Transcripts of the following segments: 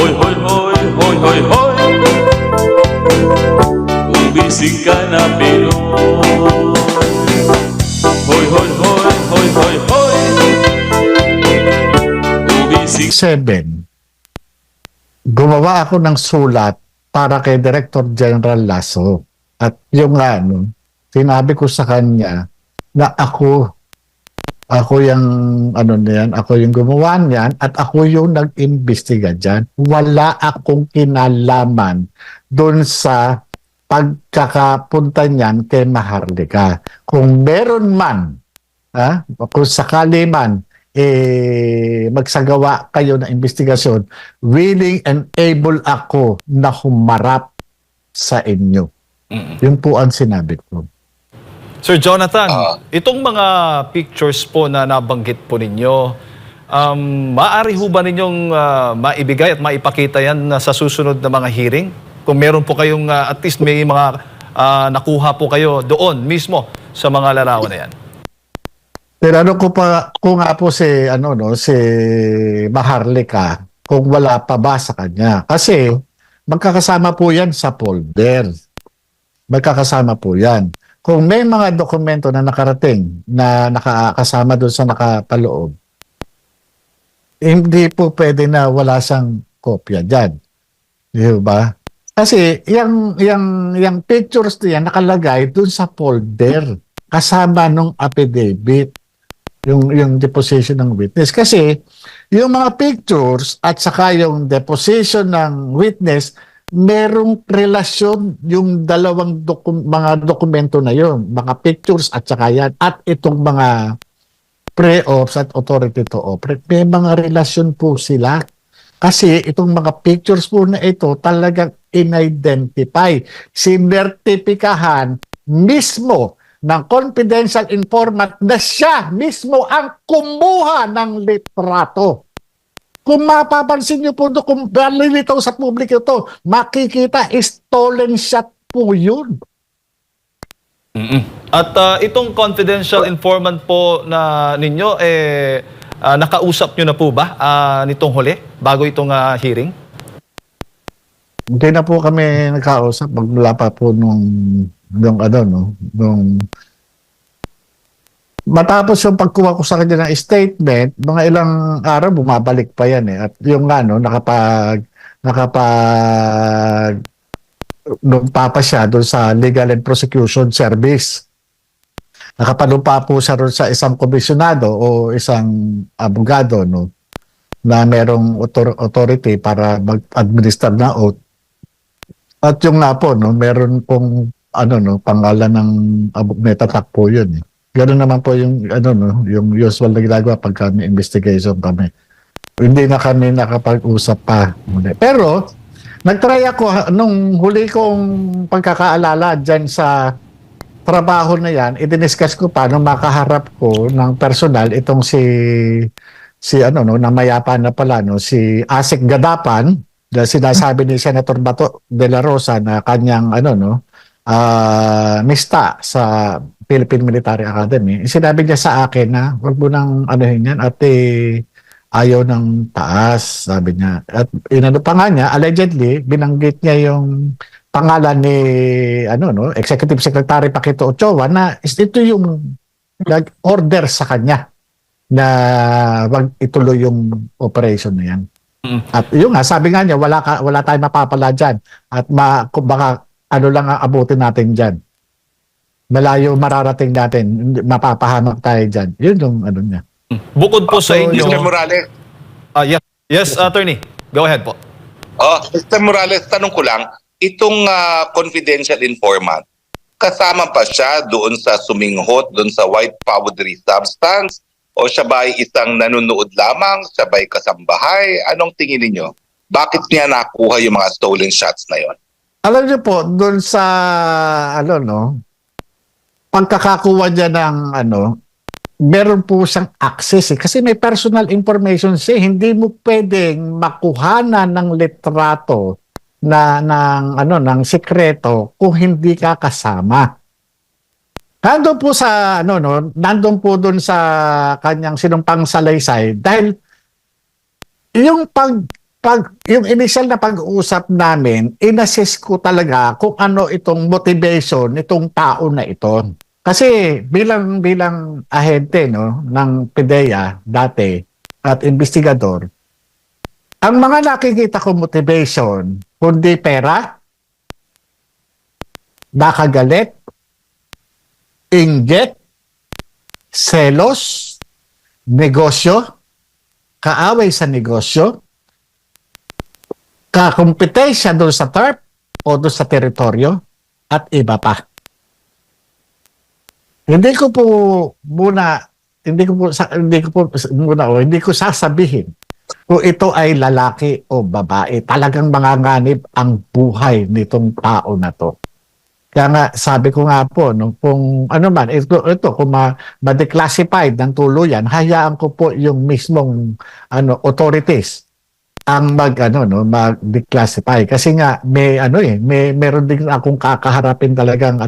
Hoy, hoy, hoy, hoy, hoy, hoy, umisig ka na Pinoy. Hoy, hoy, hoy, hoy, hoy, hoy, umisig. 7, gumawa ako ng sulat para kay Director General Lasso. At yung sinabi ko sa kanya na ako yung ako yung gumawa niyan at ako yung nag-imbestiga diyan. Wala akong kinalaman doon sa pagkakapunta niyan kay Maharlika. Kung meron man, kung sakali man, magsagawa kayo ng investigasyon, willing and able ako na humarap sa inyo. Yun po ang sinabi ko. Sir Jonathan, itong mga pictures po na nabanggit po ninyo, maaari ho ba ninyong maibigay at maipakita yan sa susunod na mga hearing? Kung meron po kayong at least may mga nakuha po kayo doon mismo sa mga larawan na yan. Pero kung nga po si Maharlika, kung wala pa ba sa kanya. Kasi magkakasama po yan sa folder. Magkakasama po yan. Kung may mga dokumento na nakarating na nakakasama doon sa nakapaloob, hindi po pwede na wala siyang kopya dyan. Di ba? Kasi yung pictures na yan nakalagay doon sa folder kasama nung affidavit, yung deposition ng witness. Kasi yung mga pictures at saka yung deposition ng witness, merong relasyon yung dalawang mga dokumento na yun, mga pictures at saka yan, at itong mga pre-ops at authority to operate, may mga relasyon po sila. Kasi itong mga pictures po na ito talagang in-identify, sinertipikahan mismo ng confidential informant na siya mismo ang kumuha ng litrato. Kung mapapansin niyo po, kung balilitaw sa publiko ito, makikita stolen shot po yun. At itong confidential informant po na ninyo, nakausap nyo na po ba nitong huli, bago itong hearing? Hindi na po kami nagkausap, magmula pa po nung matapos yung pagkuha ko sa kanya ng statement, mga ilang araw bumabalik pa yan At yung lumpa pa siya doon sa Legal and Prosecution Service. Nakapalumpa po siya doon sa isang komisyonado o isang abogado na merong authority para mag-administer na oath. At yung meron pong pangalan ng metatak po yun Ganoon naman po yung yung usual na ginagawa pagka may investigation kami. Hindi na kami nakapag-usap pa muli. Pero nagtry ako nung huli kong pagkakaalala diyan sa trabaho na yan, i-discuss ko pa nung makaharap ko ng personal itong si namayapa na pala si Asik Gadapan, dahil sinasabi ni Senator Bato de la Rosa na kanyang mista sa Philippine Military Academy. Sinabi niya sa akin na wag mo nang yan at ayaw ng taas, sabi niya. At pa nga niya, allegedly, binanggit niya yung pangalan ni Executive Secretary Paquito Ochoa na ito yung nag-order sa kanya na wag ituloy yung operation na yan. At yun nga, sabi nga niya, wala tayong mapapala dyan. At baka lang ang abutin natin dyan. Malayo mararating natin, mapapahamak tayo dyan. Yun yung niya. Bukod po sa inyo... Mr. Morales. Yes, attorney. Go ahead po. Mr. Morales, tanong ko lang, itong confidential informant, kasama pa siya doon sa suminghot, doon sa white powdery substance, o siya ba ay isang nanonood lamang, siya ba ay kasambahay? Anong tingin niyo? Bakit niya nakuha yung mga stolen shots na yon? Alam niyo po, doon sa pagkakakuha niya ng meron po siyang access kasi may personal information siya. Hindi mo pwedeng makuhanan ng litrato ng sikreto kung hindi ka kasama. Nandun po sa nandun po doon sa kanyang sinumpang salaysay dahil yung yung initial na pag-uusap namin, inassess ko talaga kung ano itong motivation nitong tao na ito. Kasi bilang ahente no ng PDEA dati at investigador, ang mga nakikita ko motivation, kundi pera, nakagalit, inggit, selos, negosyo, kaaway sa negosyo, kakompetensya doon sa TARP o doon sa teritoryo, at iba pa. Hindi ko sasabihin kung ito ay lalaki o babae. Talagang manganganib ang buhay nitong tao na to. Kaya nga, sabi ko nga po, no, kung ano man, kung ma-declassified ng tuluyan, hayaan ko po yung mismong authorities ang mag-declassify. Kasi nga, meron din akong kakaharapin talagang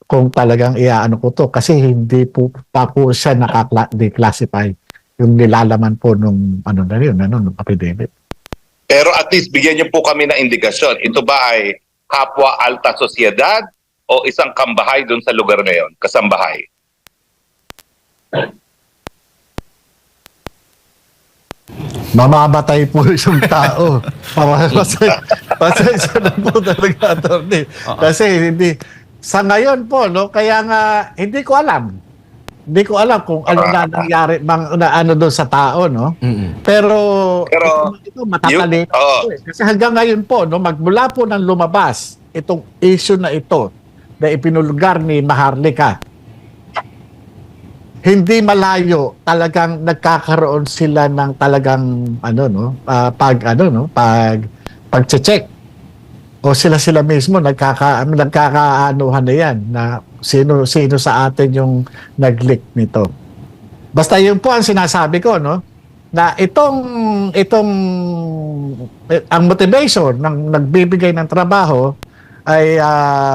kung talagang ko to. Kasi hindi po pa po siya naka-declassify yung nilalaman po nung nung epidemic. Pero at least bigyan niyo po kami ng indikasyon. Ito ba ay kapwa alta sosyedad o isang kambahay doon sa lugar na yon, kasambahay? Mamamatay po yung tao. Pasensya na po talaga, attorney. Kasi sa ngayon po, no, kaya nga, hindi ko alam. Hindi ko alam kung ano na nangyari, doon sa tao, no? Pero ito matatalino. Kasi hanggang ngayon po, no, magmula po nang lumabas itong issue na ito na ipinulgar ni Maharlika, hindi malayo, talagang nagkakaroon sila ng talagang pag-check. O sila mismo nagkakaanuhan na yan na sino sa atin yung nag-leak nito. Basta yun po ang sinasabi ko, no, na ang motivation ng nagbibigay ng trabaho ay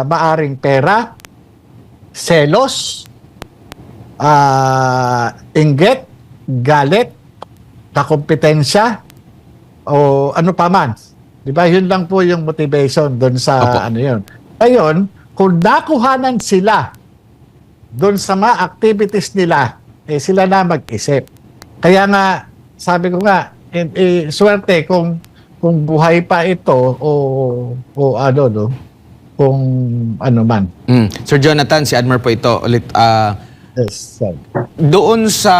maaring pera, selos, inggit, galit, kakompetensya, o ano pa man. Di ba? Yun lang po yung motivation doon sa yun. Ngayon, kung nakuhanan sila doon sa mga activities nila, sila na mag-isip. Kaya nga, sabi ko nga, swerte kung buhay pa ito o kung ano man. Sir Jonathan, si Admar po ito ulit. Yes, sir. Doon sa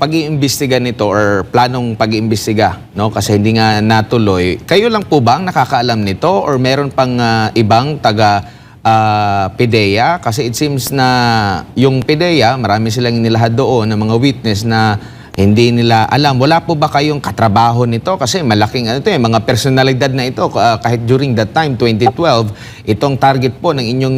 pag-iimbestiga nito or planong pag-iimbestiga, no, kasi hindi nga natuloy, kayo lang po ba ang nakakaalam nito or meron pang ibang taga PDEA? Kasi it seems na yung PDEA, marami silang inilahad doon ng mga witness na hindi nila alam. Wala po ba kayong katrabaho nito? Kasi malaking mga personalidad na ito. Kahit during that time, 2012, itong target po ng inyong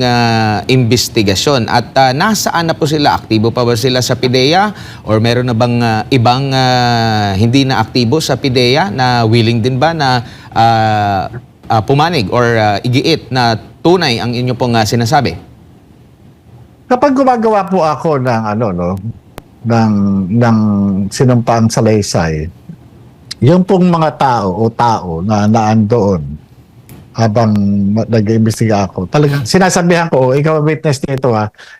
investigasyon. At nasaan na po sila? Aktibo pa ba sila sa PDEA? Or meron na bang ibang hindi na aktibo sa PDEA na willing din ba na pumanig or igiit na tunay ang inyo pong sinasabi? Kapag gumagawa po ako ng sinumpaang salaysay, yung pong mga tao na naandoon habang nag-iimbestiga ako, talagang sinasabihan ko, ikaw ang witness nito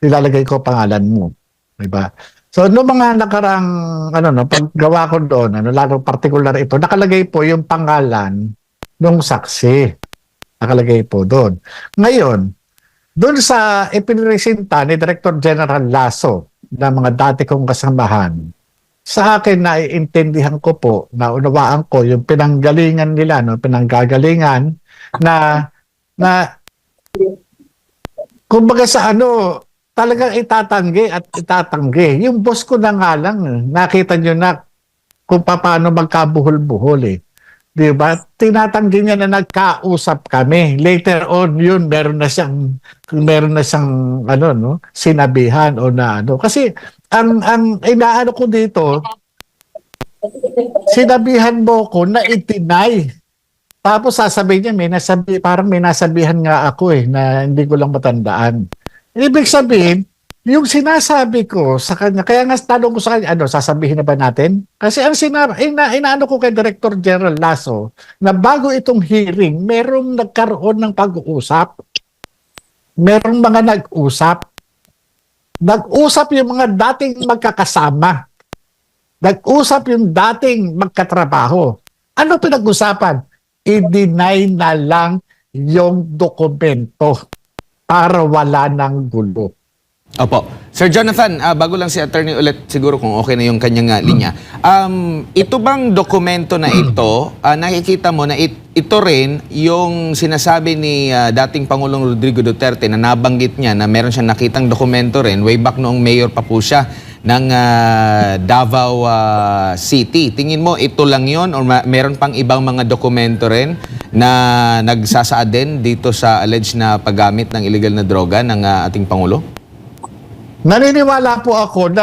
ilalagay ko pangalan mo. Diba? So, noong mga nakarang, paggawa ko doon, lalo particular ito, nakalagay po yung pangalan ng saksi. Nakalagay po doon. Ngayon, doon sa ipinresenta ni Director General Lasso na mga dati kong kasamahan, sa akin naiintindihan ko po, naunawaan ko yung pinanggalingan nila, pinanggagalingan na kumbaga sa talagang itatanggi. Yung boss ko na nga lang, nakita nyo na kung paano magkabuhol-buhol eh. Di ba? Tinatanggi niya na nagkausap kami. Later on, yun, meron na siyang sinabihan o Kasi, ang inaano ko dito, sinabihan mo ko na itinay. Tapos sasabihin niya, parang may nasabihan nga ako na hindi ko lang matandaan. Ibig sabihin, yung sinasabi ko sa kanya, kaya nga tanong ko sa kanya, ano, sasabihin na ba natin? Kasi ang inaano ko kay Director General Lasso, na bago itong hearing, merong nagkaroon ng pag-uusap. Merong mga nag-usap. Nag-usap yung mga dating magkakasama. Nag-usap yung dating magkatrabaho. Ano pinag-usapan? I-deny na lang yung dokumento para wala ng gulo. Opo. Sir Jonathan, bago lang si attorney ulit, siguro kung okay na yung kanyang linya. Ito bang dokumento na ito, nakikita mo na ito rin yung sinasabi ni dating Pangulong Rodrigo Duterte na nabanggit niya na meron siyang nakitang dokumento rin way back noong mayor pa po siya ng Davao City. Tingin mo ito lang yon or meron pang ibang mga dokumento rin na nagsasaad din dito sa alleged na paggamit ng illegal na droga ng ating Pangulo? Naniniwala po ako na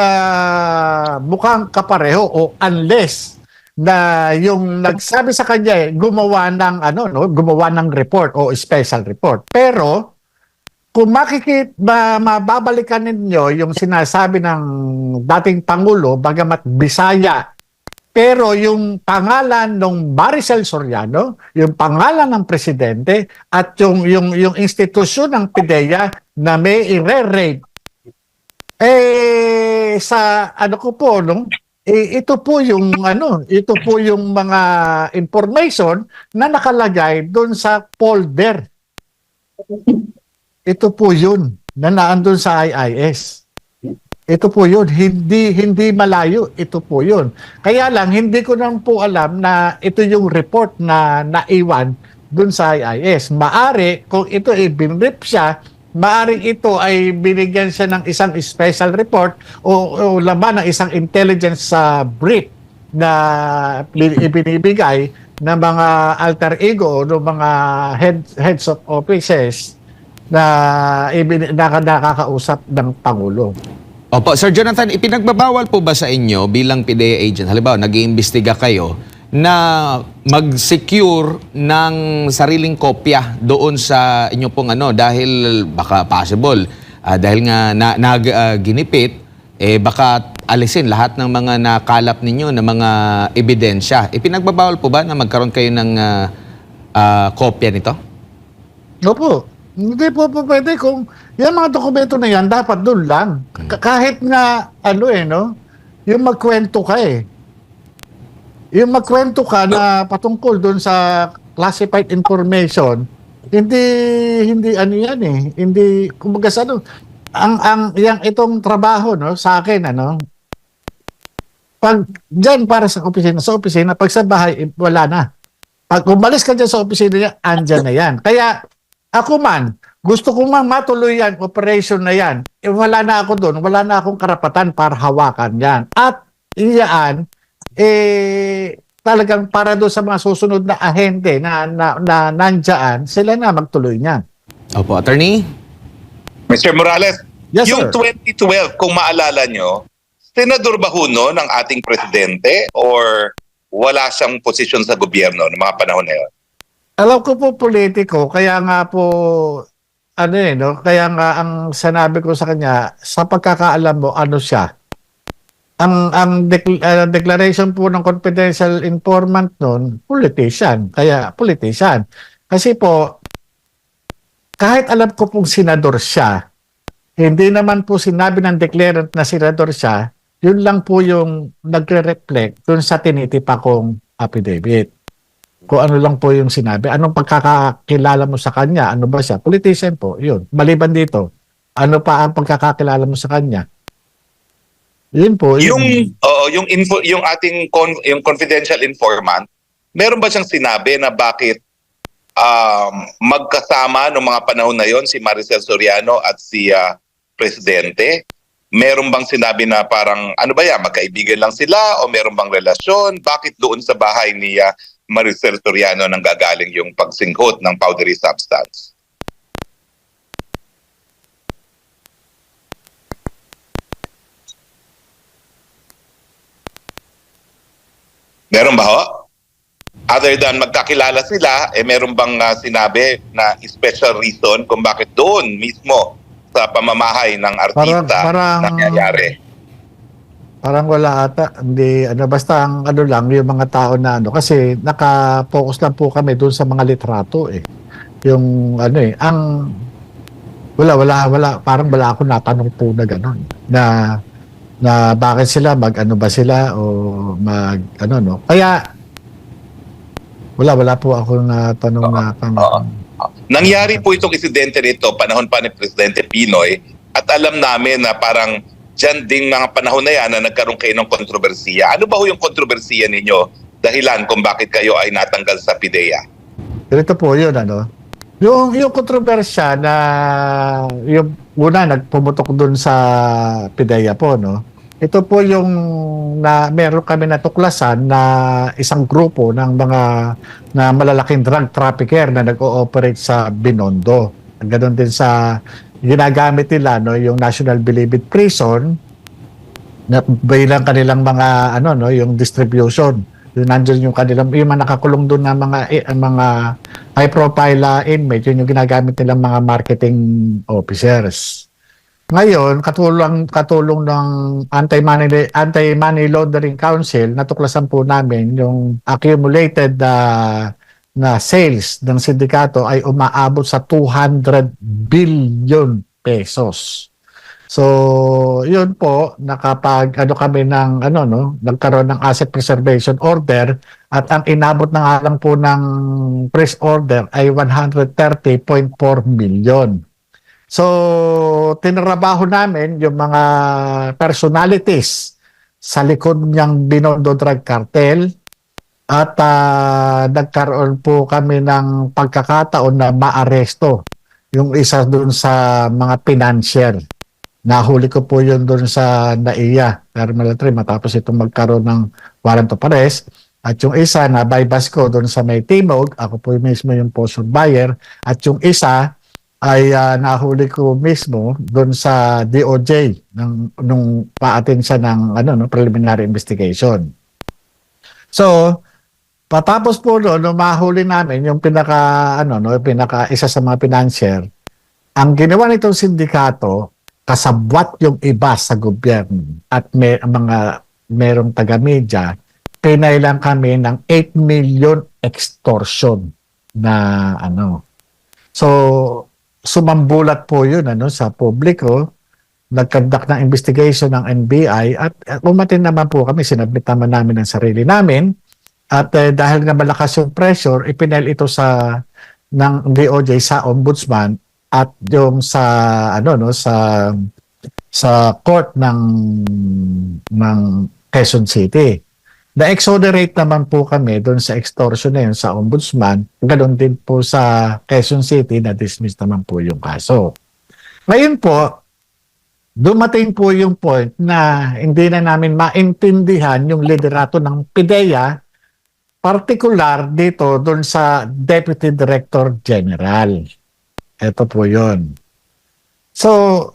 mukhang kapareho o unless na yung nagsabi sa kanya gumawa ng gumawa ng report o special report. Pero kung mababalikan ninyo yung sinasabi ng dating Pangulo, bagamat Bisaya, pero yung pangalan ng Maricel Soriano, yung pangalan ng presidente at yung institusyon ng PIDEA na may i-re-raid, sa ko po ito po yung mga information na nakalagay doon sa folder. Ito po yun na naandun sa IIS. Ito po yun, hindi malayo, ito po yun. Kaya lang hindi ko nang po alam na ito yung report na naiwan doon sa IIS. Maari kung ito binrip siya, maaring ito ay binigyan siya ng isang special report o laman ng isang intelligence brief na ibinibigay ng mga alter ego ng mga heads of offices na nakakausap ng Pangulo. Opo, Sir Jonathan, ipinagbabawal po ba sa inyo bilang PIDEA agent, halimbawa nag-iimbestiga kayo, na mag-secure ng sariling kopya doon sa inyo pong dahil baka possible, dahil nga ginipit, baka alisin lahat ng mga nakalap ninyo na mga ebidensya. Ipinagbabawal po ba na magkaroon kayo ng kopya nito? Opo. Hindi po pwede kung yung mga dokumento na yan dapat doon lang. Kahit nga yung magkwento ka Yung magkwento ka na patungkol doon sa classified information, hindi yan Hindi kumbaga itong trabaho sa akin pag diyan para sa opisina, pag sa bahay wala na. Pag umalis ka diyan sa opisina niya, andyan na yan. Kaya ako man, gusto ko man matuloy yan, operation na yan. Wala na ako doon, wala na akong karapatan para hawakan yan. At iyaan, talagang para doon sa mga susunod na ahente na nandyan, sila na magtuloy niyan. Opo, attorney? Mr. Morales, Yes, yung sir. 2012, kung maalala nyo, senador ba ho no ng ating presidente or wala siyang posisyon sa gobyerno ng mga panahon na yun? Alam ko po politiko, kaya nga po kaya nga ang sinabi ko sa kanya, sa pagkakaalam mo siya. Ang declaration po ng confidential informant noon, politician. Kaya politician. Kasi po kahit alam ko pong senador siya, hindi naman po sinabi ng declarant na senador siya, yun lang po yung nagre-reflect dun sa tinitipa kong affidavit. Kung ano lang po yung sinabi. Anong pagkakakilala mo sa kanya? Ano ba siya? Politician po. Yun. Maliban dito, ano pa ang pagkakakilala mo sa kanya? Yun po. Yung ating yung confidential informant, meron ba siyang sinabi na bakit magkasama noong mga panahon na yon si Maricel Soriano at si Presidente? Meron bang sinabi na parang magkaibigan lang sila o meron bang relasyon? Bakit doon sa bahay ni Maricel Soriano nang gagaling yung pagsinghot ng powdery substance? Meron ba ho? Other than magkakilala sila, meron bang sinabi na special reason kung bakit doon mismo sa pamamahay ng artista Parang- nangyayari. Parang wala ata, hindi, ano, basta ang ano lang, yung mga tao na ano, kasi naka-focus lang po kami doon sa mga litrato eh. Yung ano eh, wala, parang wala ako natanong po na gano'n, na bakit sila, mag-ano ba sila, o ano, no. Kaya, wala po ako natanong na Oo. Nangyari po itong insidente nito panahon pa ni Presidente Pinoy at alam namin na parang dyan ding mga panahon na yan na nagkaroon kayo ng kontrobersiya. Ano ba ho yung kontrobersiya ninyo? Dahilan kung bakit kayo ay natanggal sa PIDEA? Ganito po yun, ano. Yung kontrobersya na yung una nagpumutok dun sa PIDEA po, no. Ito po yung na meron kami natuklasan na isang grupo ng mga na malalaking drug trafficker na nag-ooperate sa Binondo. Ganon din sa ginagamit nila, no, yung National Bilibid Prison na bilang kanilang mga ano, no, yung distribution. Yung nandiyan yung kanilang yung mga nakakulong doon na mga high profile inmate, yun yung ginagamit nilang mga marketing officers. Ngayon, katulong ng Anti-Money Laundering Council, natuklasan po namin yung accumulated na sales ng sindikato ay umaabot sa 200 billion pesos. So, yun po, kami ng nagkaroon ng asset preservation order at ang inabot na nga lang po ng press order ay 130.4 million. So, tinrabaho namin yung mga personalities sa likod niyang Binondo Drug Cartel at nagkaroon po kami ng pagkakataon na maaresto yung isa doon sa mga financier. Nahuli ko po yun doon sa NAIA, Terminal 3, matapos itong magkaroon ng warrant of arrest. At yung isa na bypass ko doon sa May Timog, ako po mismo yung post buyer. At yung isa ay nahuli ko mismo doon sa DOJ nung pa-attend siya ng preliminary investigation. So, patapos po noon, mahuli namin yung pinaka isa sa mga financier. Ang ginawa nitong sindikato, kasabwat yung iba sa gobyerno at merong taga-media, pinailan kami ng 8 million extortion na So, sumambulat po yun sa publiko, nagkandak ng investigation ng NBI at umatin naman po kami, sinabit naman namin ang sarili namin at dahil nga malakas yung pressure, ipinail ito ng DOJ sa ombudsman at yung sa court ng Quezon City. Na-exonerate naman po kami doon sa extortion na yun sa ombudsman. Ganon din po sa Quezon City, na-dismiss naman po yung kaso. Ngayon po, dumating po yung point na hindi na namin maintindihan yung liderato ng PIDEA, particular dito doon sa Deputy Director General. Ito po yun. So,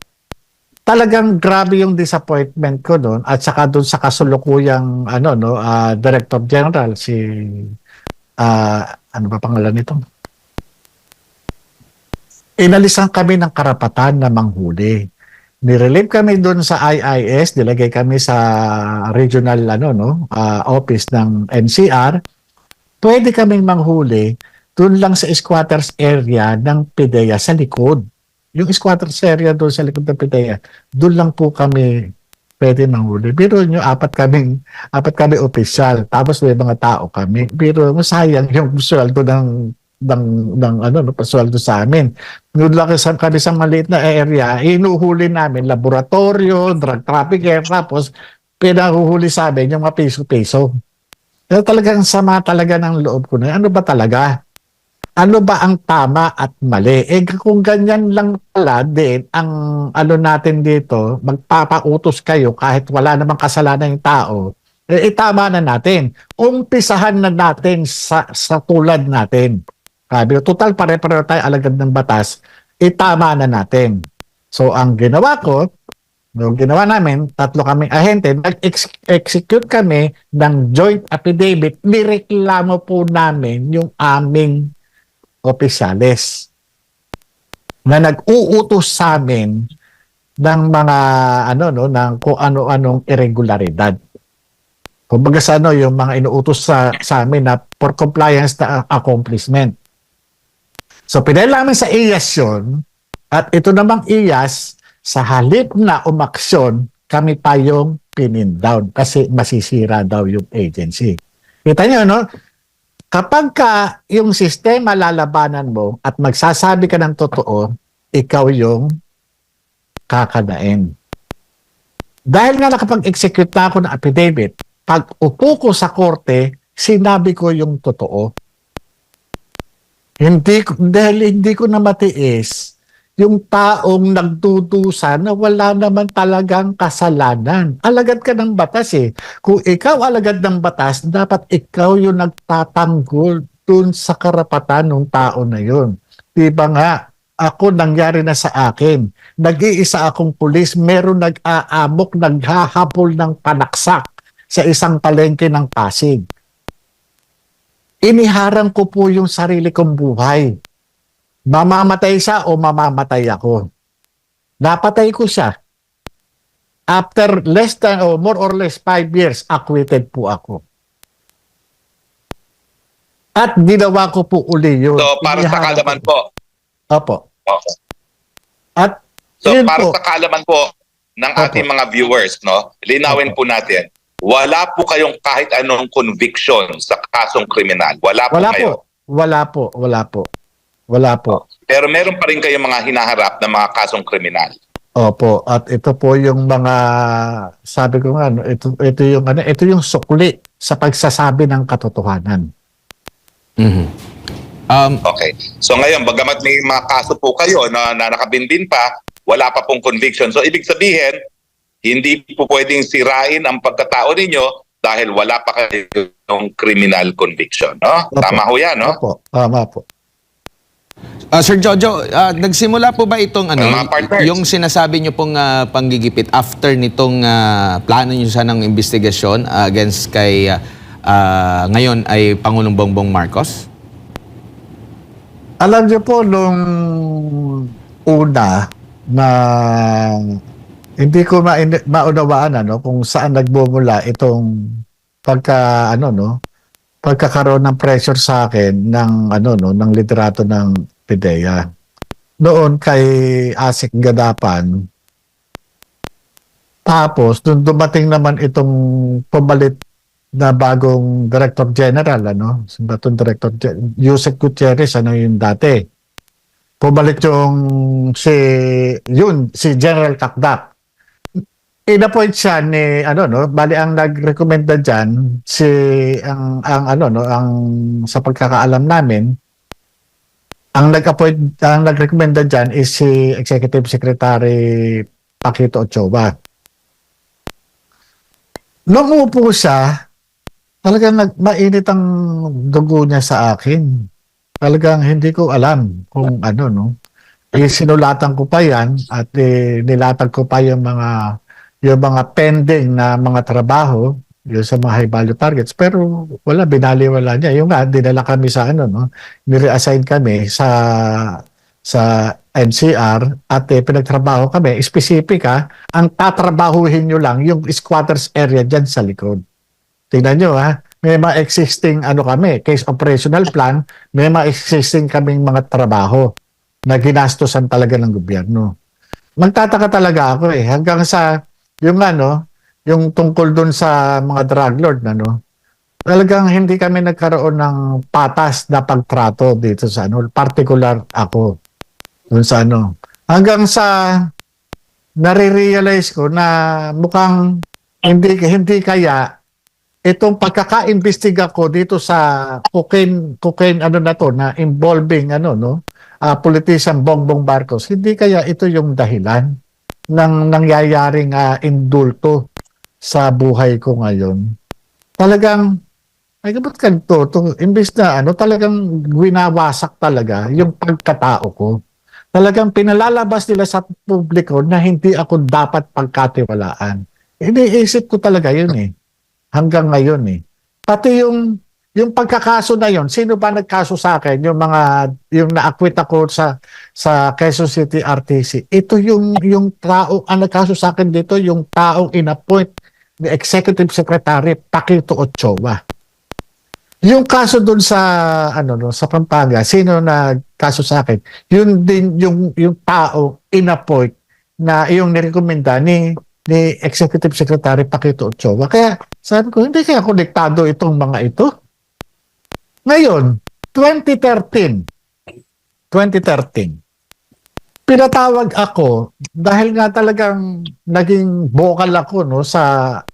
talagang grabe yung disappointment ko doon at saka doon sa kasulukuyang Director General si ano ba pangalan nito? Inalisan kami ng karapatan na manghuli. Nirelieve kami doon sa IIS, nilagay kami sa regional office ng NCR. Pwede kaming manghuli doon lang sa squatters area ng PIDEA sa likod. Yung squatters area doon sa likod ng PIDEA, doon lang po kami pwede manghuli. Biro nyo, apat kami opisyal, tapos may mga tao kami. Biro mo, sayang yung sweldo pasweldo sa amin. Doon lang kami sa maliit na area, inuhuli namin, laboratorio, drug trafficker, tapos pinahuhuli sa amin yung mga piso-piso. Pero talagang sama talaga ng loob ko na, ano ba talaga? Ano ba ang tama at mali? Kung ganyan lang pala din ang natin dito, magpapautos kayo kahit wala namang kasalanan yung tao, tama na natin. Umpisahan na natin sa tulad natin. Total pare-pareho tayo alagad ng batas, tama na natin. So ang ginawa namin, 3 kaming ahente, nag-execute kami ng joint affidavit, nireklamo po namin yung aming opisyales. na nag-uutos sa amin ng mga ng kung ano-anong irregularidad. Kumbaga sa yung mga inuutos sa amin na for compliance na accomplishment. So pinahil namin sa IAS yun, at ito namang IAS, sa halip na umaksyon, kami pa yung pin-down kasi masisira daw yung agency. Kita nyo, no? Kapag ka yung sistema lalabanan mo at magsasabi ka ng totoo, ikaw yung kakadain. Dahil nga nakapag-execute na ako ng affidavit, pag upo ko sa korte, sinabi ko yung totoo. Dahil hindi ko na matiis yung taong nagdudusa na wala naman talagang kasalanan. Alagad ka ng batas eh. Kung ikaw alagad ng batas, dapat ikaw yung nagtatanggol dun sa karapatan ng tao na yun. Diba nga, ako nangyari na sa akin. Nag-iisa akong pulis, meron nag-aamok, naghahapol ng panaksak sa isang palengke ng Pasig. Iniharang ko po yung sarili kong buhay. Mamamatay siya o mamamatay ako. Napatay ko siya. After less than or more or less 5 years, acquitted po ako. At ginawa ko po uli yun. So, para sa kalaman po. Opo. Okay. At So, yun para po. sa kalaman po ng ating mga viewers, no, linawin po natin, wala po kayong kahit anong conviction sa kasong kriminal. Wala po Wala ngayon. po. Wala po. Wala po. Wala po. Pero meron pa rin kayong mga hinaharap na mga kasong kriminal. Opo, at ito po yung mga sabi ko nga ito yung sukli sa pagsasabi ng katotohanan. Mhm. Okay. So ngayon, bagamat may mga kaso po kayo na nakabinbin pa, wala pa pong conviction. So ibig sabihin, hindi po pwedeng sirain ang pagkatao ninyo dahil wala pa kayong criminal conviction. No? Opo. Tama ho yan, no? Opo, tama po. Sir Jojo, nagsimula po ba itong Mga partners. yung sinasabi niyo pong panggigipit after nitong plano niyo sanang investigasyon against kay ngayon ay Pangulong Bongbong Marcos? Alam niyo po nung una na hindi ko maunawaan kung saan nagmumula itong pagkakaroon ng pressure sa akin ng liderato ng PIDEA. Noon kay Asik Gadapan. Tapos nung dumating naman itong pumalit na bagong Director General, Director Yusek Gutierrez, yung dati. Pumalit yung si General Kakdak. In-appoint siya ni bali ang nagrekomenda diyan ang sa pagkakaalam namin ang nagrekomenda diyan is si Executive Secretary Paquito Ochoa. Nung upo siya, talagang mainit ang dugo niya sa akin. Talagang hindi ko alam kung sinulatan ko pa yan at nilatag ko pa yung mga pending na mga trabaho yung sa mga high value targets, pero binaliwala niya. Yung nga, dinala kami sa nireassign kami sa NCR at pinagtrabaho kami. Specific ang tatrabahuhin nyo lang yung squatters area dyan sa likod. Tingnan nyo may mga existing kami, case operational plan, may mga existing kaming mga trabaho na ginastosan talaga ng gobyerno. Magtataka talaga ako hanggang sa yung tungkol dun sa mga drug lord talagang hindi kami nagkaroon ng patas na pagtrato dito sa particular ako dun sa hanggang sa nare-realize ko na mukhang hindi kaya itong pagkaka-imbestiga ko dito sa cocaine na involving politician Bongbong Marcos, hindi kaya ito yung dahilan ng nangyayaring indulto sa buhay ko ngayon. Talagang ba't ganito? Imbes na talagang winawasak talaga yung pagkatao ko. Talagang pinalalabas nila sa publiko na hindi ako dapat pagkatiwalaan. Iniisip ko talaga yun hanggang ngayon Pati yung yung pagkakaso na yon, sino ba nagkaso sa akin? Yung na-acquit ako sa Quezon City RTC. Ito yung tao, ang nagkaso sa akin dito, yung taong inappoint ni Executive Secretary Paquito Ochoa. Yung kaso doon sa sa Pampanga, sino nagkaso sa akin? Yun din yung tao inappoint na yung nirekomenda ni Executive Secretary Paquito Ochoa. Kaya sabi ko, hindi kaya konektado itong mga ito. Ngayon, 2013, pinatawag ako dahil nga talagang naging vocal ako sa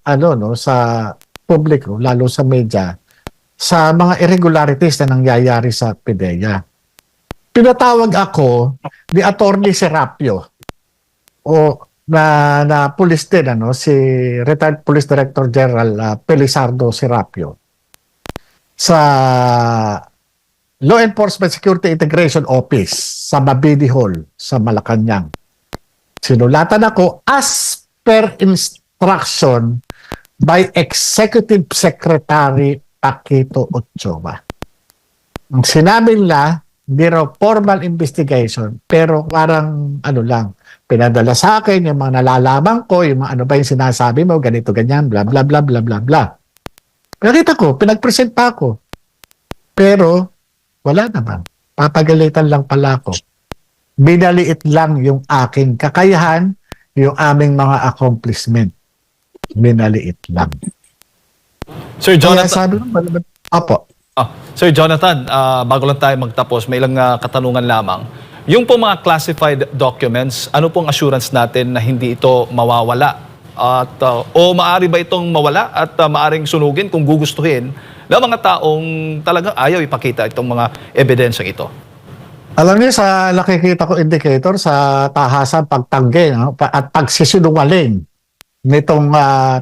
publiko, lalo sa media, sa mga irregularities na nangyayari sa PIDEA. Pinatawag ako ni Attorney Serapio na police din, si retired Police Director General Pelizardo Serapio sa Law Enforcement Security Integration Office sa Mabini Hall sa Malacanang. Sinulatan ako as per instruction by Executive Secretary Paquito Ochoa. Ang sinabi nila, hindi raw formal investigation, pero parang pinadala sa akin yung mga nalalaman ko, yung mga ano ba yung sinasabi mo, ganito, ganyan, bla bla bla bla bla bla. Nakita ko, pinag-present pa ako. Pero, wala naman. Papagalitan lang pala ako. Binaliit lang yung aking kakayahan, yung aming mga accomplishment. Binaliit lang. Sir Kaya Jonathan, sabi mo, opo. Sir Jonathan, bago lang tayo magtapos, may ilang katanungan lamang. Yung po mga classified documents, ano pong assurance natin na hindi ito mawawala? At, o maaari ba itong mawala at maaring sunugin kung gugustuhin ng mga taong talagang ayaw ipakita itong mga ebidensyang ito? Alam niyo, sa nakikita ko indicator sa tahasan pagtanggi at pagsisinungaling nitong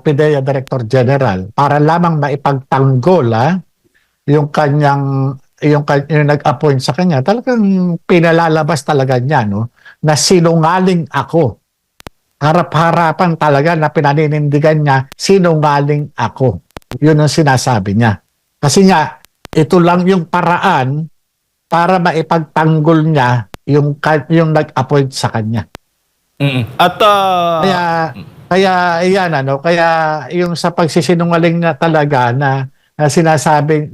PIDEA Director General para lamang maipagtanggol yung nag-appoint sa kanya, talagang pinalalabas talaga niya na sinungaling ako. Harap-harapan talaga na pinaninindigan niya, sinungaling ako. Yun ang sinasabi niya. Kasi nga, ito lang yung paraan para maipagtanggol niya yung nag-appoint sa kanya. At kaya yung sa pagsisinungaling na talaga na sinasabi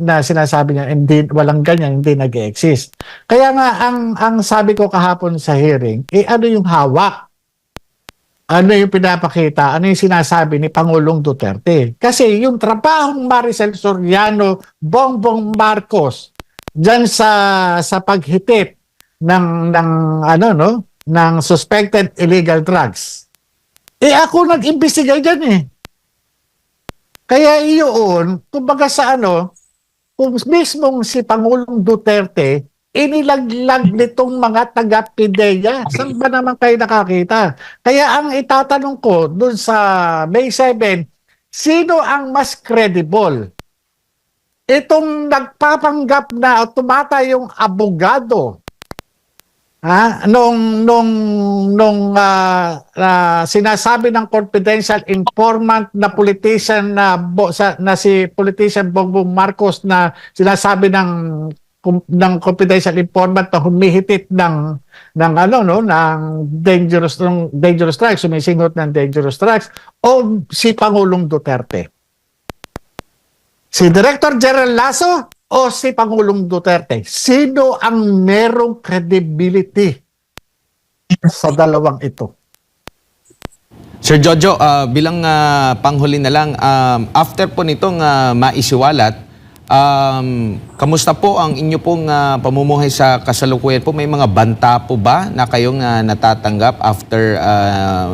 niya walang ganyan, hindi nag-exist. Kaya nga ang sabi ko kahapon sa hearing, ano yung hawak? Ano yung pinapakita? Ano yung sinasabi ni Pangulong Duterte? Kasi yung trabahong Maricel Soriano, Bongbong Marcos diyan sa paghitip ng suspected illegal drugs. Ako nag-imbestiga diyan Kaya iyon, kumbaga kung mismong si Pangulong Duterte, inilaglag nitong mga taga-PIDEA. Saan ba naman kayo nakakita? Kaya ang itatanong ko dun sa May 7, sino ang mas credible? Itong nagpapanggap na tumatay yung abogado nung sinasabi ng confidential informant na politician na si politician Bongbong Marcos na sinasabi ng confidential informant na humihitit ng dangerous drugs, sumisingot ng dangerous drugs, o si Pangulong Duterte? Si Director General Lasso o si Pangulong Duterte? Sino ang merong credibility sa dalawang ito? Sir Jojo, bilang panghuli na lang, after po nitong maisiwalat, kamusta po ang inyo pong pamumuhay sa kasalukuyan po? May mga banta po ba na kayong natatanggap after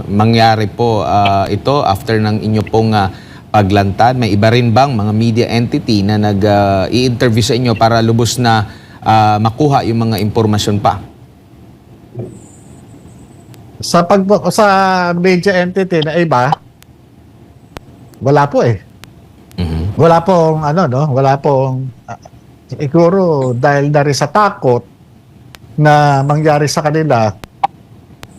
mangyari po ito, after ng inyo pong paglantad? May iba rin bang mga media entity na nag-i-interview sa inyo para lubos na makuha yung mga impormasyon pa? Sa media entity na iba, wala po Wala pong wala pong siguro dahil na rin sa takot na mangyari sa kanila,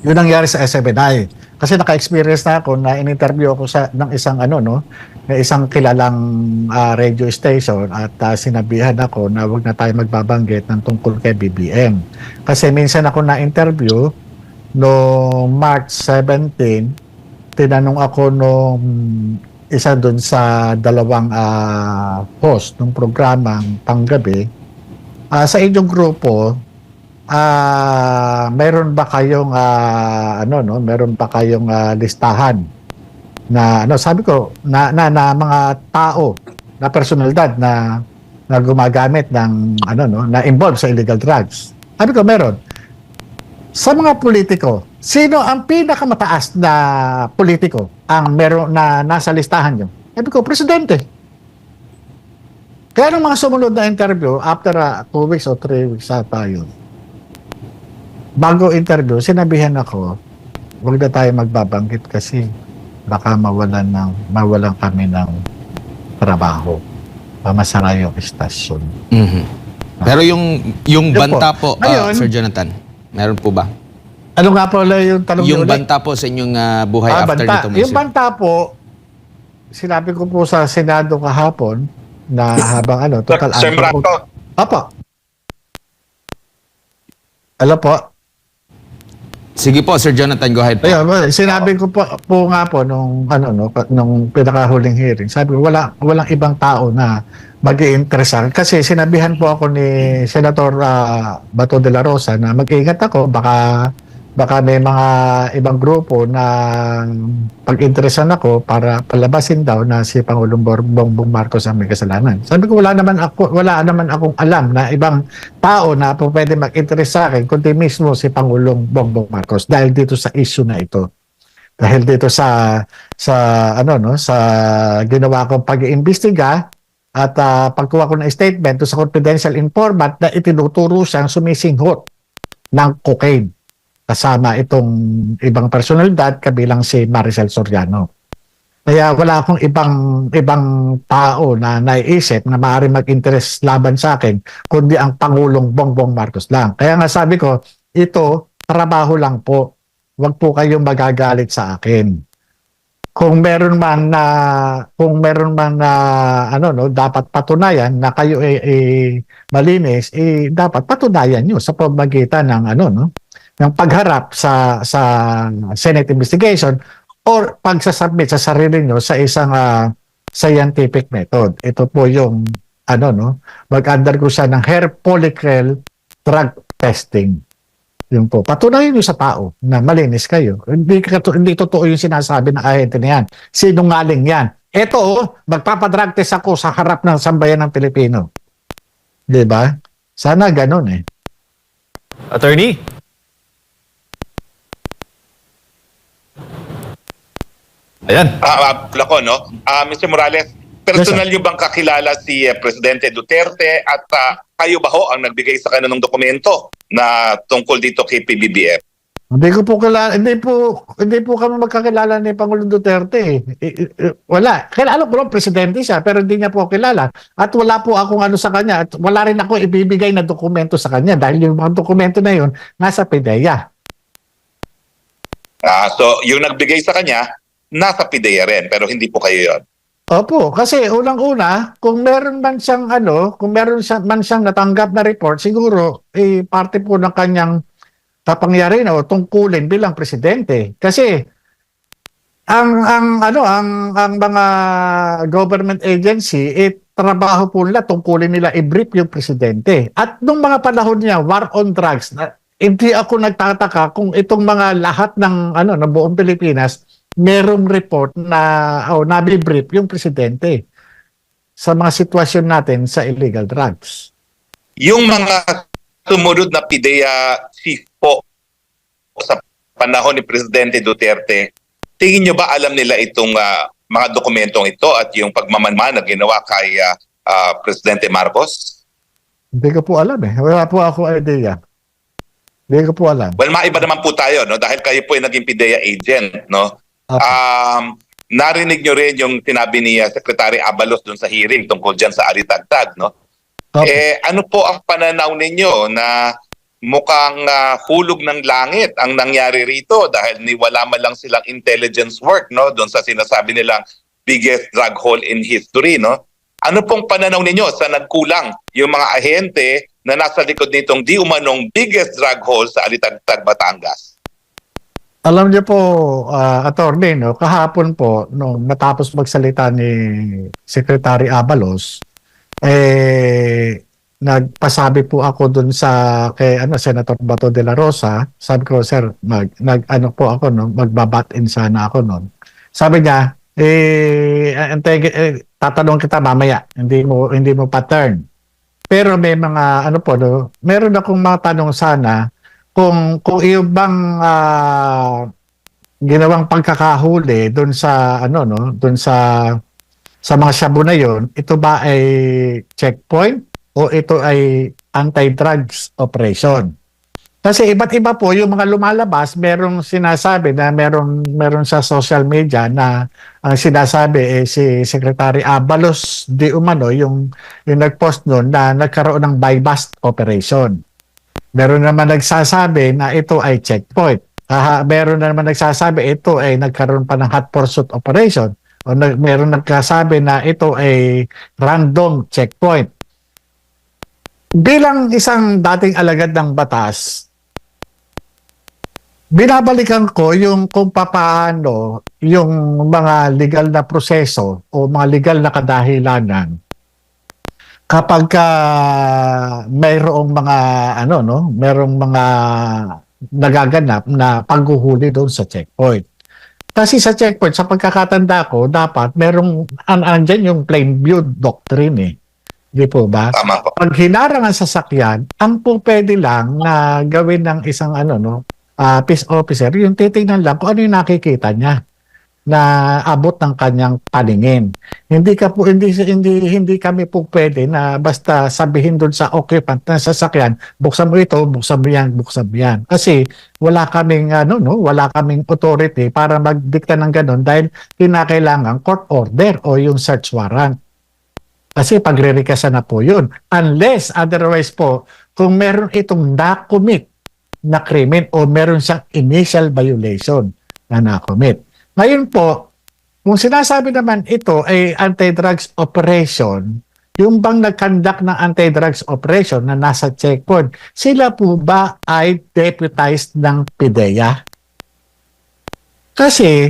yun nangyari sa SMNI. Kasi naka-experience na ako na in-interview ako ng isang na isang kilalang radio station at sinabihan ako na wag na tayo magbabanggit ng tungkol kay BBM. Kasi minsan ako na-interview no March 17, tinanong ako nung isa doon sa dalawang host ng programang panggabi, sa inyong grupo, meron ba kayong meron ba kayong listahan na sabi ko na mga tao na personalidad na gumagamit ng na involved sa illegal drugs. Sabi ko meron. Sa mga politiko, sino ang pinakamataas na politiko ang meron na nasa listahan niyo? Sabi ko, presidente. Kaya nung mga sumunod na interview, after 2 weeks or 3 weeks tayo, bago interview, sinabihan ako, huwag na tayo magbabanggit kasi baka mawalan kami ng trabaho. Pamasara yung istasyon. Pero yung Yun banta po. po, Ngayon, Sir Jonathan, meron po ba? Ano nga po yung tanong Yung niyo ulit? banta po sa inyong buhay after banta. nito, Yung Sir. banta po, sinabi ko po sa Senado kahapon na habang total Sir Marato, Opo. Hello po. Sige po, Sir Jonathan, go ahead po. Ayun, sinabi ko po nga po nung nung pinakahuling hearing. Sabi ko walang ibang tao na mag-iinteresan kasi sinabihan po ako ni Senator Bato de la Rosa na mag-ingat ako baka may mga ibang grupo na pag-interesan ako para palabasin daw na si Pangulong Bongbong Marcos ang may kasalanan. Sabi ko wala naman akong alam na ibang tao na po pwede mag-interest sa akin kundi mismo si Pangulong Bongbong Marcos dahil dito sa issue na ito. Dahil dito sa ginawa kong pag-iimbestiga at pagkuha ko ng statement sa confidential informant na itinuturo siyang sumisinghot ng cocaine. Kasama itong ibang personalidad kabilang si Maricel Soriano. Kaya wala akong ibang tao na naiisip na maaari mag-interest laban sa akin kundi ang Pangulong Bongbong Marcos lang. Kaya nga sabi ko, ito trabaho lang po. Huwag po kayong magagalit sa akin. Kung meron man na dapat patunayan na kayo malinis, dapat patunayan nyo sa pamamagitan ng ng pagharap sa Senate investigation or pagsasubmit sa sarili nyo sa isang scientific method. Ito po yung mag-undergo siya ng hair follicle drug testing. Yun po. Patunayan nyo sa tao na malinis kayo. Hindi totoo yung sinasabi ng ahente na yan. Sinungaling yan. Ito, magpapadrug test ako sa harap ng sambayan ng Pilipino. Diba? Sana ganun eh. Attorney? Ayan. Lako, no? Mr. Morales, personal niyo bang kakilala si Presidente Duterte at kayo ba ho ang nagbigay sa kanya ng dokumento na tungkol dito kay PBBM? Hindi ko po kilala, hindi po kami magkakilala ni Pangulong Duterte. Wala. Kilala ko lang presidente siya pero hindi niya po kilala. At wala po akong sa kanya at wala rin ako ibibigay na dokumento sa kanya dahil yung mga dokumento na yun nasa PDEA. So, yung nagbigay sa kanya, nasa PDEA rin pero hindi po kayo yon. Opo, kasi unang-una, kung meron man siyang man siyang natanggap na report, siguro parte po ng kanyang kapangyarihan o tungkulin bilang presidente. Kasi ang mga government agency trabaho po nila tungkulin nila i-brief yung presidente. At nung mga panahon niya war on drugs, hindi ako nagtataka kung itong mga lahat ng ng buong Pilipinas merong report na nabibrief yung presidente sa mga sitwasyon natin sa illegal drugs. Yung mga sumunod na PDEA chief po sa panahon ni Presidente Duterte, tingin nyo ba alam nila itong mga dokumentong ito at yung pagmamanman na ginawa kay Presidente Marcos? Hindi ko po alam eh. Wala po ako idea. Hindi ko po alam. Well, maiba naman po tayo, no? Dahil kayo po ay naging PDEA agent, no? Narinig nyo rin yung sinabi ni Secretary Abalos dun sa hearing tungkol dyan sa Alitagtag, no? Okay. Ano po ang pananaw ninyo na mukhang hulog ng langit ang nangyari rito dahil wala man lang silang intelligence work, no, doon sa sinasabi nilang biggest drug haul in history, no. Ano pong pananaw ninyo sa nagkulang yung mga ahente na nasa likod nitong di umanong biggest drug haul sa Alitagtag, Batangas? Alam niyo po, attorney, no, kahapon po, nung matapos magsalita ni Secretary Abalos, nagpasabi po ako dun sa kay Senator Bato de la Rosa. Sabi ko, sir, magbabat in sana ako noon. Sabi niya, tatanong kita mamaya, hindi mo pa-turn. Pero may mga meron akong mga tanong sana kung yung bang ginawang pagkakahuli doon sa doon sa mga shabu na yon, ito ba ay checkpoint o ito ay anti-drugs operation? Kasi iba't iba po yung mga lumalabas, merong sinasabi na meron sa social media na ang sinasabi si Secretary Abalos di umano yung nagpost noon na nagkaroon ng buy-bust operation. Meron naman nagsasabi na ito ay checkpoint. Meron naman nagsasabi ito ay nagkaroon pa ng hot pursuit operation. O meron nagsasabi na ito ay random checkpoint. Bilang isang dating alagad ng batas, binabalikan ko yung kung paano yung mga legal na proseso o mga legal na kadahilanan kapag mayroong mga mayroong mga nagaganap na paghuhuli doon sa checkpoint. Kasi sa checkpoint, sa pagkakatanda ko, dapat merong andyan yung plain view doctrine eh. Di po ba? Tama po. Pag hinarang ang sasakyan, ang po pwede lang na gawin ng isang peace officer, yung titingnan lang kung ano yung nakikita niya na abot ng kanyang paningin. Hindi kami po pwede na basta sabihin doon sa occupant na sasakyan, buksan mo ito, buksan mo yan, buksan mo yan. Kasi wala kaming wala kaming authority para magdikta ng ganun dahil kinakailangan court order o yung search warrant. Kasi pagre-requestan na po yun. Unless otherwise po, kung meron itong na-commit na krimen o meron siyang initial violation na na-commit. Ngayon po, kung sinasabi naman ito ay anti-drugs operation, yung bang nag-conduct ng anti-drugs operation na nasa checkpoint, sila po ba ay deputized ng PIDEA? Kasi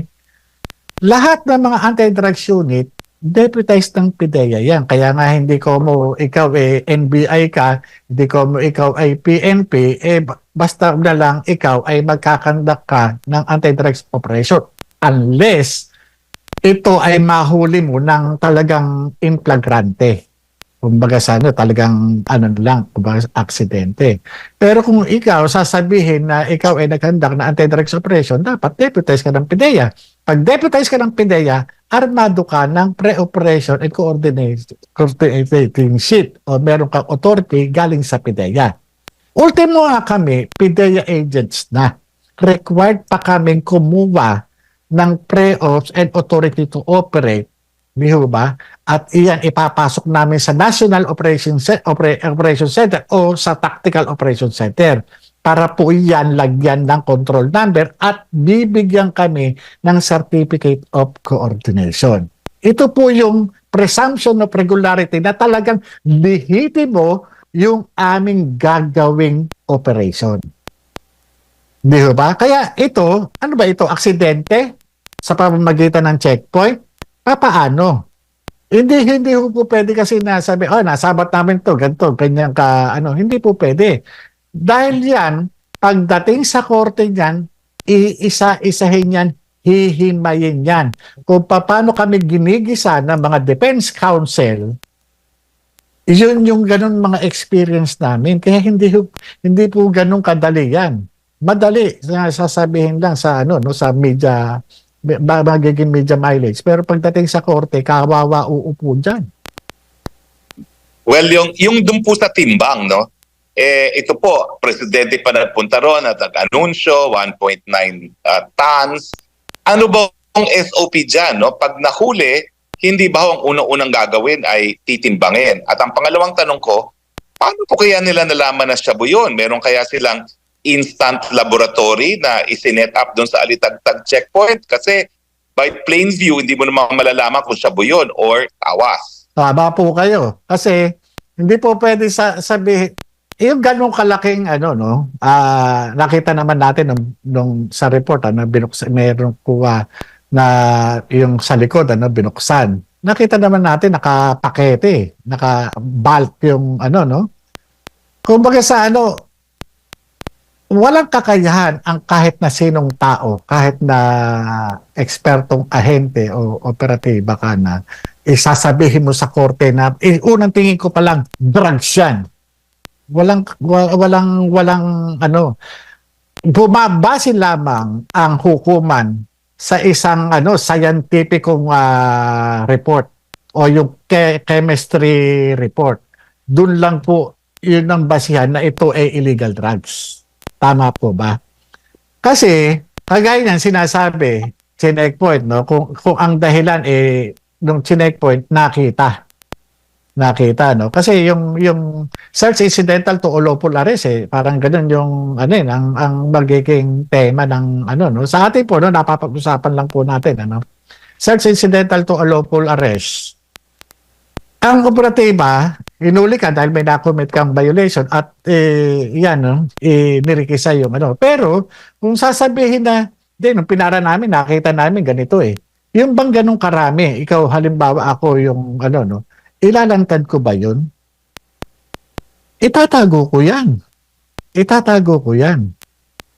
lahat ng mga anti-drugs unit, deputized ng PIDEA yan. Kaya nga hindi ko mo ikaw NBI ka, hindi ko mo ikaw ay PNP, basta na lang ikaw ay magkakandak ka ng anti-drugs operation. Unless ito ay mahuli mo ng talagang in flagrante. Kumbaga talagang kumbaga aksidente. Pero kung ikaw sasabihin na ikaw ay nagkandak na anti-drugs operation, dapat deputize ka ng PIDEA. Pag deputize ka ng PIDEA, armado ka ng pre-operation and coordinating sheet o meron kang authority galing sa PIDEA. Ultimo nga kami, PIDEA agents na. Required pa kaming kumuha ng pre-ops and authority to operate, di ba? At iyan ipapasok namin sa National Operation Center o sa Tactical Operation Center para po iyan lagyan ng control number at bibigyan kami ng Certificate of Coordination. Ito po yung presumption of regularity na talagang lehitimo yung aming gagawing operation. Di ba? Kaya ito, ano ba ito? Aksidente sa pamamagitan ng checkpoint? Paano? Hindi po pwede kasi nasabi, nasabat namin to, ganito, ganyan ka, hindi po pwede. Dahil yan, pagdating sa korte niyan, iisa-isahin yan, hihimayin yan. Kung paano kami ginigisa ng mga defense counsel, yun yung ganun mga experience namin. Kaya hindi po ganun kadali yan. Madali sasabihin lang sa sa media, magiging media mileage, pero pagdating sa korte kawawa uupo diyan. Well, yung dun po sa timbang, no? Ito po, presidente pa nagpunta ron at nag-anunsyo 1.9 tons. Ano ba ang SOP diyan, no? Pag nahuli, hindi ba ang unang-unang gagawin ay titimbangin? At ang pangalawang tanong ko, Paano po kaya nila nalaman na shabu yun? Meron kaya silang instant laboratory na isinet up doon sa Alitagtag checkpoint? Kasi by plain view, hindi mo naman malalaman kung shabu yun or tawas. Tama po kayo. Kasi hindi po pwede sabihin, yung ganong kalaking nakita naman natin nung sa report na binuksan, meron kuha na yung sa likod binuksan. Nakita naman natin nakapakete, naka-bulk yung Kumbaga sa walang kakayahan ang kahit na sinong tao, kahit na ekspertong ahente o operatiba ka na, isasabihin mo sa korte na, unang tingin ko pa lang, drugs yan. Walang bumabase lamang ang hukuman sa isang scientificong report o yung chemistry report. Doon lang po yun ang basihan na ito ay illegal drugs. Tama po ba? Kasi kagaya ng sinasabi, checkpoint, kung ang dahilan nung checkpoint nakita, kasi yung search incidental to lawful arrest parang ganoon yung ang magiging tema ng sa atin po napapag-usapan lang po natin search incidental to lawful arrest. Ang operatiba inuli ka dahil may na-commit kang violation at nirikisa yung pero kung sasabihin na nung pinara namin nakita namin ganito yung bang ganun karami, ikaw halimbawa ako yung ilalantad ko ba yun? Itatago ko yan.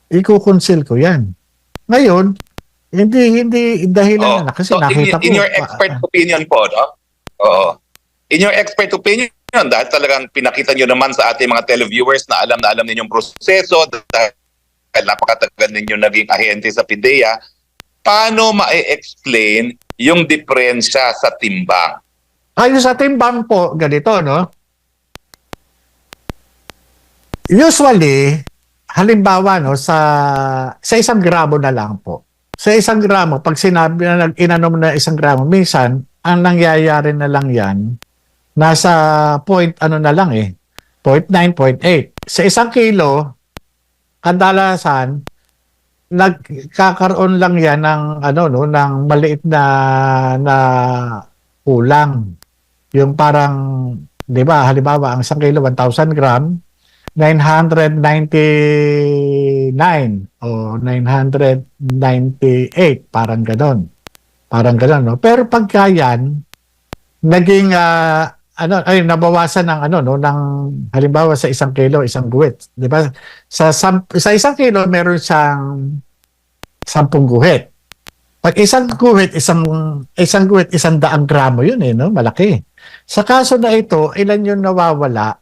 Ikukonsil ko yan. Ngayon, hindi dahilan na kasi so nakita ko. In your expert opinion po, no? Oo. In your expert opinion, dahil talagang pinakita nyo naman sa ating mga televiewers na alam ninyong proseso, dahil napakatagal ninyo naging ahente sa PIDEA, paano ma-explain yung diferensya sa timbang? Ayon sa timbang po, ganito, Usually, halimbawa, sa isang gramo na lang po. Sa isang gramo, pag sinabi na inanom na isang gramo, minsan, ang nangyayari na lang yan, nasa na lang 0.9, 0.8. Sa isang kilo, kadalasan, nagkakaroon lang yan ng, ng maliit na kulang. Yung parang, di ba, halimbawa, ang isang kilo, 1,000 gram, 999 o 998, parang ganon. Pero pagka yan, naging, nabawasan ng, ng, halimbawa, sa isang kilo, isang guhit. Di ba? Sa isang kilo, meron siyang 10 guhit. Pag isang guhit, 100 gramo yun malaki. Sa kaso na ito, ilan yung nawawala?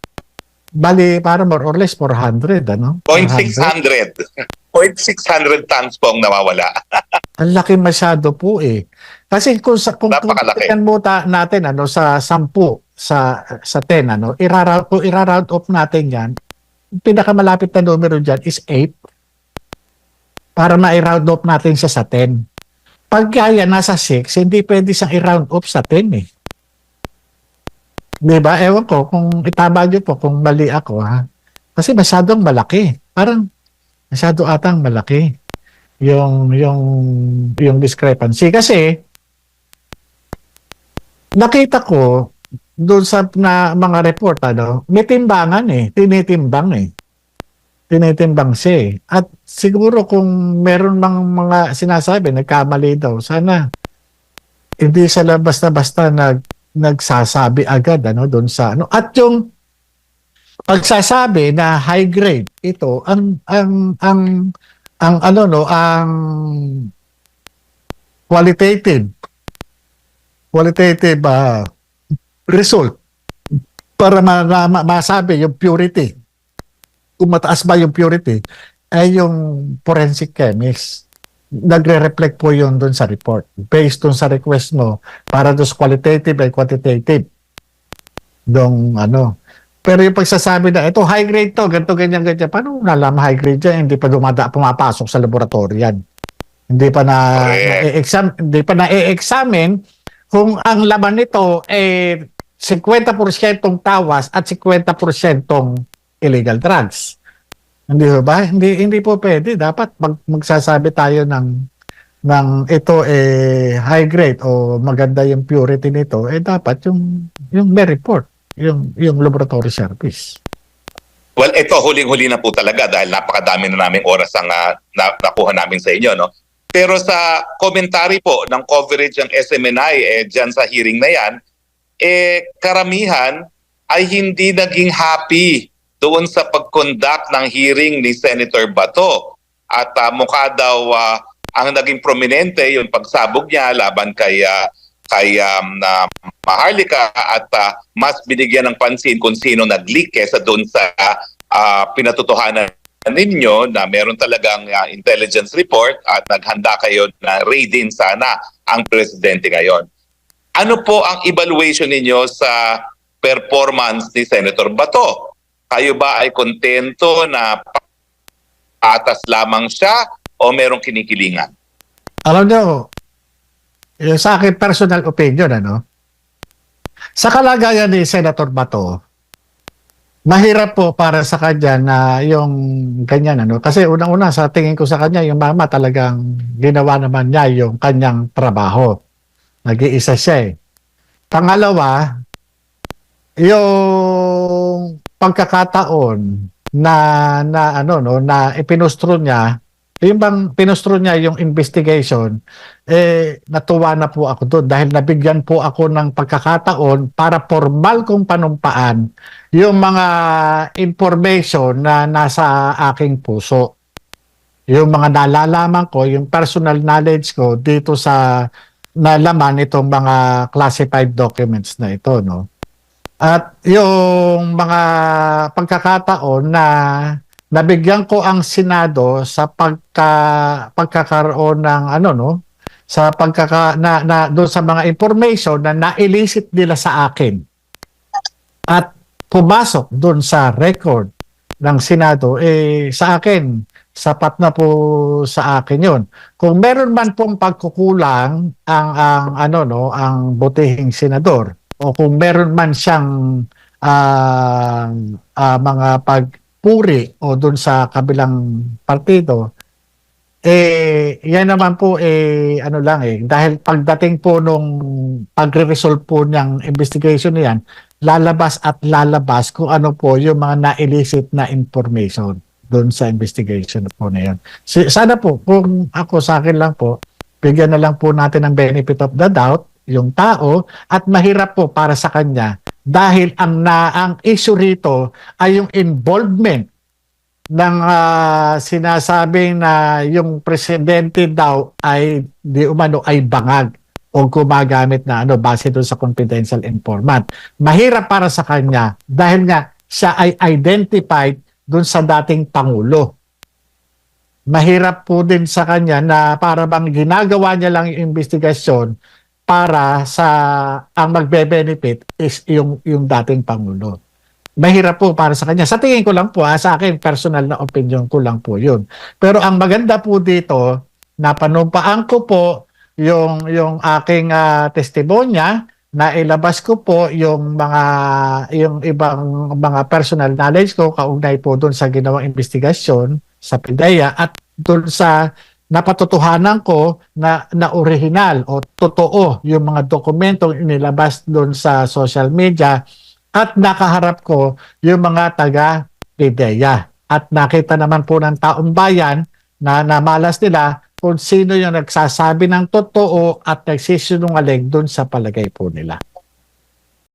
Bali, para more or less 400, 0.600. 0.600 tons po ang nawawala. Ang laki masyado po Kasi kung tingnan mo natin sa 10, sa 10, i-round off natin yan, pinakamalapit na numero dyan is 8 para ma-round off natin siya sa 10. Pag kaya nasa 6, hindi pwede siyang i-round off sa 10 Diba? Ewan ko kung itama nyo po kung mali ako Kasi masyadong malaki. Parang masyado atang malaki yung discrepancy. Kasi nakita ko doon sa mga report may timbangan tinitimbang siya At siguro kung meron mang mga sinasabi, nagkamali daw, sana hindi sila basta-basta nagsasabi agad doon sa At yung pagsasabi na high grade, ito, ang qualitative result para masabi yung purity. Kung mataas ba yung purity, ay yung forensic chemist. Nagre-reflect po yun doon sa report. Based doon sa request mo para doon qualitative and quantitative. Pero yung pagsasabi na, ito high grade to, ganito, ganyan. Paano nalaman high grade yan? Hindi pa pumapasok sa laboratory yan. Hindi pa na-examine kung ang laman nito 50% tawas at 50% illegal drugs. Hindi ba? Hindi po pwede. Dapat magsasabi tayo ng ito high grade o maganda yung purity nito, dapat yung may report, yung laboratory service. Well, ito huling-huli na po talaga dahil napakadami na naming oras ang nakuha namin sa inyo, no? Pero sa commentary po ng coverage ng SMNI diyan sa hearing na yan, karamihan ay hindi naging happy doon sa pag-conduct ng hearing ni Senator Bato. At mukha daw ang naging prominente yung pagsabog niya laban kay Maharlika at mas binigyan ng pansin kung sino nag-leak kesa doon sa pinatotohanan ninyo na meron talagang intelligence report at naghanda kayo na raidin sana ang presidente ngayon. Ano po ang evaluation ninyo sa performance ni Senator Bato? Kayo ba ay kontento na patas lamang siya o merong kinikilingan? Alam nyo, sa akin personal opinion, sa kalagayan ni Senator Bato, mahirap po para sa kanya na yung ganyan, kasi unang-una sa tingin ko sa kanya, yung mama talagang ginawa naman niya yung kanyang trabaho. Nag-iisa siya. Pangalawa, yung pagkakataon na ipinustro niya, yung bang pinustro niya yung investigation, natuwa na po ako doon dahil nabigyan po ako ng pagkakataon para formal kong panumpaan yung mga information na nasa aking puso. Yung mga nalalaman ko, yung personal knowledge ko dito sa nalaman itong mga classified documents na ito, no? At yung mga pagkakataon na nabigyan ko ang Senado sa pagkakaroon ng sa doon sa mga information na na-elicit nila sa akin at pumasok doon sa record ng Senado, sa akin sapat na po sa akin yon. Kung meron man pong pagkukulang ang butihing senador o kung meron man siyang mga pagpuri o doon sa kabilang partido, yan naman po dahil pagdating po nung pagre-resolve po ng investigation niyan, lalabas kung ano po yung mga na-elicit na information doon sa investigation po na yan. Sana po, kung ako sa akin lang po, bigyan na lang po natin ng benefit of the doubt yung tao at mahirap po para sa kanya dahil ang issue rito ay yung involvement ng sinasabing na yung presidente daw ay di umano ay bangag o gumagamit na base doon sa confidential informant. Mahirap para sa kanya dahil nga siya ay identified doon sa dating Pangulo. Mahirap po din sa kanya na para bang ginagawa niya lang yung investigasyon para sa ang magbe-benefit is yung dating Pangulo. Mahirap po para sa kanya. Sa tingin ko lang po, sa akin, personal na opinion ko lang po yun. Pero ang maganda po dito, napanumpaan ko po yung aking testimonya, na ilabas ko po yung ibang mga personal knowledge ko kaugnay po doon sa ginawang investigasyon sa PIDEA at doon sa napatotohanan ko na original o totoo yung mga dokumentong inilabas doon sa social media at nakaharap ko yung mga taga PIDEA at nakita naman po ng taong bayan na namalas nila kung sino yung nagsasabi ng totoo at nagsisinungaling doon sa palagay po nila.